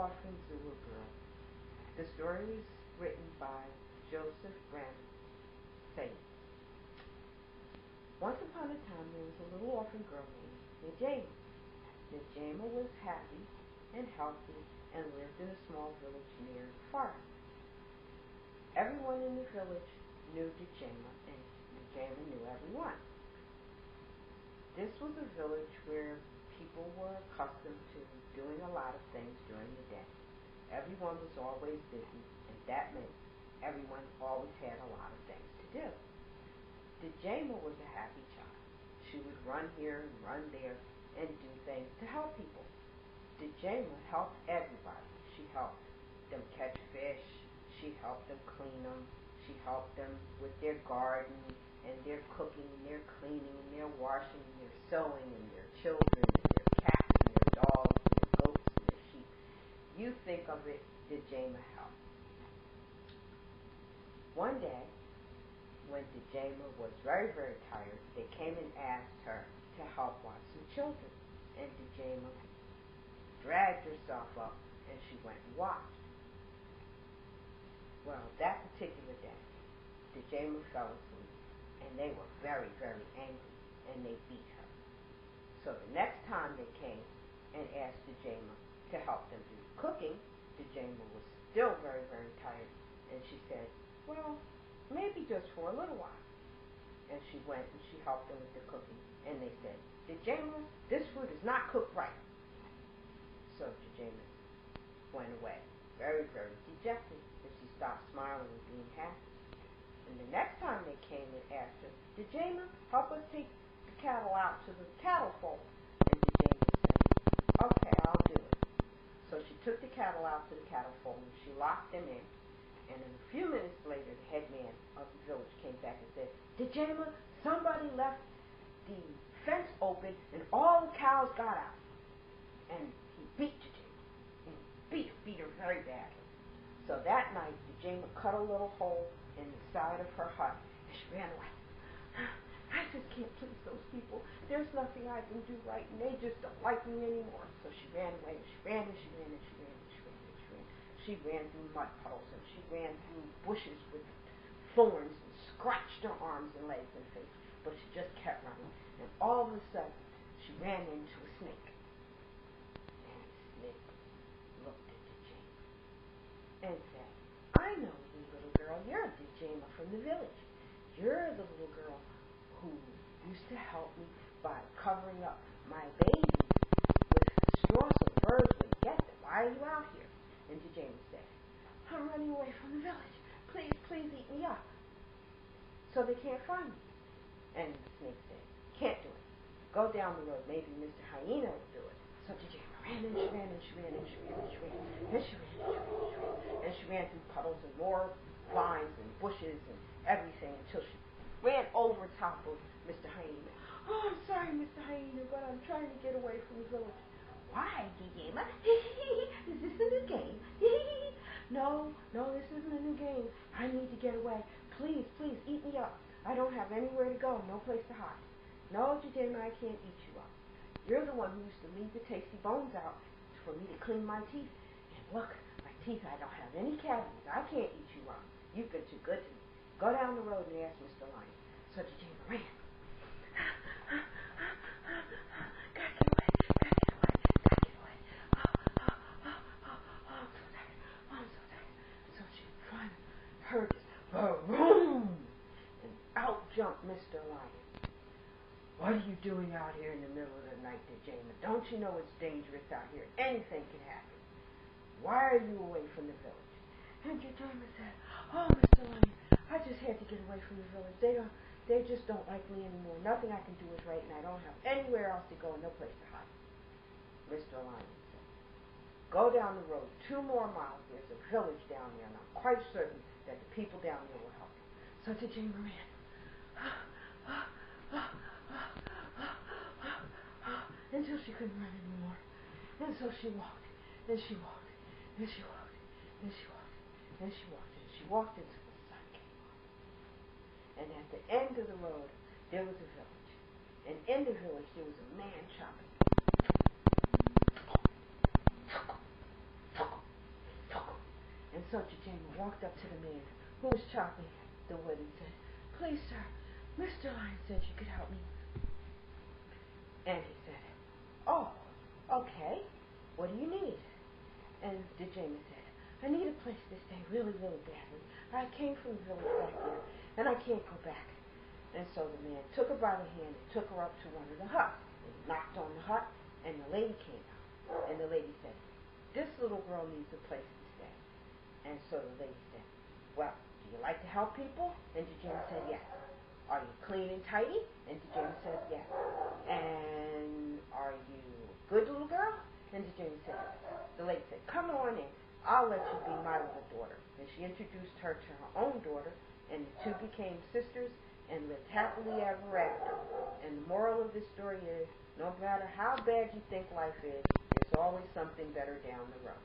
Orphan Zulu Girl. The story is written by Joseph Brandt Sayers. Once upon a time, there was a little orphan girl named Najema. Najema was happy and healthy and lived in a small village near the forest. Everyone in the village knew Najema, and Najema knew everyone. This was a village where people were accustomed to doing a lot of things during the day. Everyone was always busy, and that meant everyone always had a lot of things to do. Najema was a happy child. She would run here and run there and do things to help people. Najema helped everybody. She helped them catch fish. She helped them clean them. She helped them with their garden and their cooking and their cleaning and their washing and their sewing and their children and their cats and their dogs and their goats and their sheep. You think of it, Najema helped. One day, when Najema was very, very tired, they came and asked her to help watch some children. And Najema dragged herself up and she went and watched. Well, that particular day, Najema fell asleep, and they were very, very angry, and they beat her. So the next time they came and asked Najema to help them do cooking, Najema was still very, very tired, and she said, well, maybe just for a little while. And she went and she helped them with the cooking, and they said, Najema, this food is not cooked right. So Najema went away, very, very dejected, and she stopped smiling and being happy. And the next time they came and asked her, Najema, help us take the cattle out to the cattle fold. And Najema said, okay, I'll do it. So she took the cattle out to the cattle fold and she locked them in. And then a few minutes later, the head man of the village came back and said, Najema, somebody left the fence open and all the cows got out. And he beat Najema. And beat her very badly. So that night, Najema cut a little hole in the side of her hut and she ran away. I just can't please those people. There's nothing I can do right, and they just don't like me anymore. So she ran away, and she ran, and she ran, and she ran, and she ran, and she ran. She ran through mud puddles, and she ran through bushes with thorns, and scratched her arms and legs and face. But she just kept running, and all of a sudden, she ran into a snake. And the snake looked at Najema and said, I know you, little girl. You're Najema from the village. You're the little girl who used to help me by covering up my babies with straw so the birds wouldn't get them. Why are you out here? And Najema said, I'm running away from the village. Please, please eat me up. So they can't find me. And the snake said, can't do it. Go down the road. Maybe Mr. Hyena will do it. So Najema ran and she ran and she ran and she ran and she ran and she ran and she ran and she ran and she ran through puddles and more vines and bushes and everything until she ran over top of Mr. Hyena. Oh, I'm sorry, Mr. Hyena, but I'm trying to get away from the village. Why, Najema? Is this a new game? No, this isn't a new game. I need to get away. Please, please, eat me up. I don't have anywhere to go, no place to hide. No, Najema, I can't eat you up. You're the one who used to leave the tasty bones out for me to clean my teeth. And look, my teeth, I don't have any cavities. I can't eat you up. You've been too good to me. Go down the road and ask Mr. Lion. So Najema ran. Gotta get away. I'm so tired. So she finally heard this boom, and out jumped Mr. Lion. What are you doing out here in the middle of the night, Najema? Don't you know it's dangerous out here? Anything can happen. Why are you away from the village? And Najema said, oh, Mr. Lion, I just had to get away from the village. They just don't like me anymore. Nothing I can do is right, and I don't have anywhere else to go and no place to hide. Mr. Lion said, go down the road 2 more miles. There's a village down there, and I'm quite certain that the people down there will help you. So Najema ran. Until she couldn't run anymore. And so she walked, and she walked, and she walked, and she walked, and she walked, and she walked until the sun came up. And at the end of the road, there was a village. And in the village, there was a man chopping so Jemima walked up to the man who was chopping the wood and said, "Please, sir, Mr. Lion said you could help me." And he said, "Oh, okay. What do you need?" And Jemima said, "I need a place to stay really, really badly. I came from the village back there, and I can't go back." And so the man took her by the hand and took her up to one of the huts. And he knocked on the hut, and the lady came out. And the lady said, "This little girl needs a place to stay." And so the lady said, "Well, do you like to help people?" And Jemima said, "Yes." "Are you clean and tidy?" And Jemima said, "Yes." "And are you a good little girl?" And Jemima said, "Yes." The lady said, "Come on in. I'll let you be my little daughter." And she introduced her to her own daughter, and the two became sisters and lived happily ever after. And the moral of this story is, no matter how bad you think life is, there's always something better down the road.